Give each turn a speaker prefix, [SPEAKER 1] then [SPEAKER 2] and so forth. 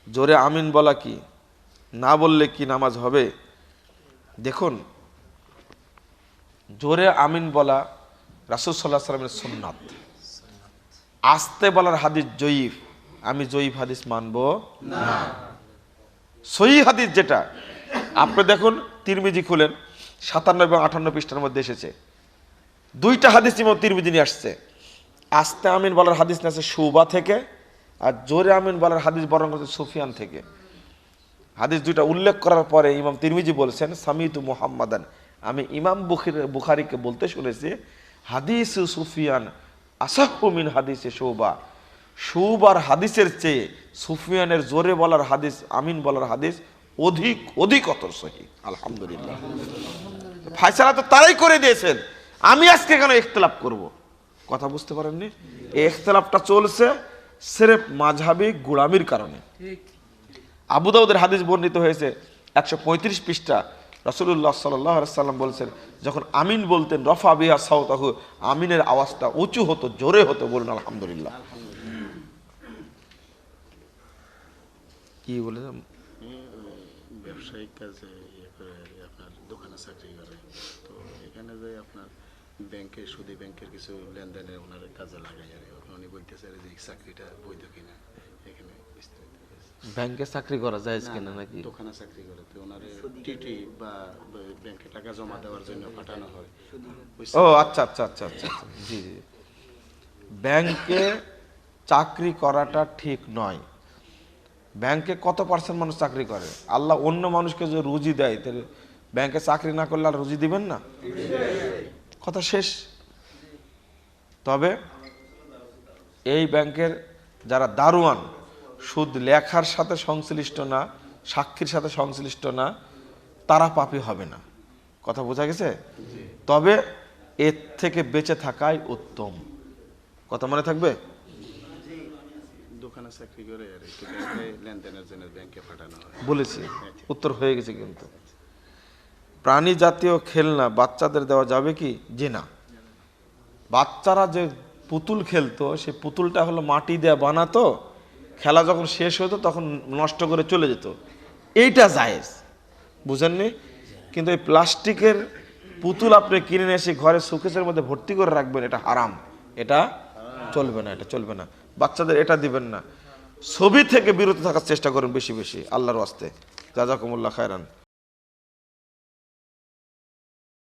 [SPEAKER 1] জোরে আমিন বলা কি, না বললে কি নামাজ হবে? দেখুন, জোরে আমিন বলা রাসূল সাল্লাল্লাহু আলাইহি ওয়াসাল্লামের সুন্নাত। আস্তে বলার হাদিস জয়ীফ, আমি জয়ীফ হাদিস মানব না। সহিহ হাদিস যেটা, আপনি দেখুন তিরমিজি খুলেন, 57 এবং 58 পৃষ্ঠার মধ্যে এসেছে, দুইটা হাদিস ইমাম তিরমিজি নিয়ে আসছে। আস্তে আমিন বলার হাদিস নিয়ে আসছে শুবা থেকে, আর জোরে আমিন বলার হাদিস বরং হচ্ছে সুফিয়ান থেকে। হাদিস দুইটা উল্লেখ করার পরে ইমাম তিরমিজি বলছেন সামিতু মুহাম্মাদান, আমি ইমাম বুখারীকে বলতে শুনেছি, হাদিস সুফিয়ান আসাহু মিন হাদিসে শুবা, শুবার হাদিসের চেয়ে সুফিয়ানের জোরে বলার হাদিস, আমিন বলার হাদিস অধিকতর সহিহ। আলহামদুলিল্লাহ, ফায়সালা তো তারাই করে দিয়েছেন, আমি আজকে কেন ইখতিলাফ করব? কথা বুঝতে পারেননি? এই ইখতিলাফটা চলছে সিরেফ মাযহাবী গোলামির কারণে। আবু দাউদের হাদিস বর্ণিত হয়েছে 135 পৃষ্ঠা, রাসূলুল্লাহ সাল্লাল্লাহু আলাইহি ওয়াসাল্লাম বলছেন, যখন আমিন বলতেন রফা বিহা সাওতাহু, আমিনের আওয়াজটা উঁচু হতো, জোরে হতো। বলুন আলহামদুলিল্লাহ। কি বলে
[SPEAKER 2] ব্যবসায়িক কাজে আপনার দোকানে চাকরি করে, তো এখানে যে আপনার ব্যাংকের সুদী ব্যাংকের কিছু লেনদেনে ওনার কাজে লাগাই, আর উনি বলতেছে যে এই চাকরিটা বৈধ কিনা, এখানে
[SPEAKER 1] ব্যাংকে চাকরি করা যায় কিনা নাকি
[SPEAKER 2] দোকানে চাকরি করে, তো ওনার টিটি বা ব্যাংকে টাকা জমা দেওয়ার জন্য পাঠানো হয়।
[SPEAKER 1] ও আচ্ছা আচ্ছা আচ্ছা আচ্ছা, জি জি। ব্যাংকে চাকরি করাটা ঠিক নয়। ব্যাংকে কত পার্সেন্ট মানুষ চাকরি করে? আল্লাহ অন্য মানুষকে যে রুজি দেয়, তাহলে ব্যাংকে চাকরি না করলে আর রুজি দিবেন না? কথা শেষ। তবে এই ব্যাংকের যারা দারোয়ান, সুদ লেখার সাথে সংশ্লিষ্ট না, সাক্ষীর সাথে সংশ্লিষ্ট না, তারা পাপী হবে না। কথা বোঝা গেছে? তবে এর থেকে বেঁচে থাকাই উত্তম। কথা মনে থাকবে?
[SPEAKER 2] দোকানে চাকরি করে আর একটু ব্যাংকে লেনদেনের জন্য ব্যাংকে পাঠানো হয়।
[SPEAKER 1] বলেছি, উত্তর হয়ে গেছে। কিন্তু প্রাণী জাতীয় খেলনা বাচ্চাদের দেওয়া যাবে কি? যে না। বাচ্চারা যে পুতুল খেলতো, সে পুতুলটা হলো মাটি দিয়ে বানাতো, খেলা যখন শেষ হতো তখন নষ্ট করে চলে যেত, এইটা জায়েজ, বুঝেননি? কিন্তু এই প্লাস্টিকের পুতুল আপনি কিনে এসে ঘরে শোকেসের মধ্যে ভর্তি করে রাখবেন, এটা হারাম, এটা চলবে না, এটা চলবে না। বাচ্চাদের এটা দিবেন না। ছবি থেকে বিরত থাকার চেষ্টা করুন বেশি বেশি, আল্লাহর ওয়াস্তে। জাযাকুমুল্লাহ খায়রান।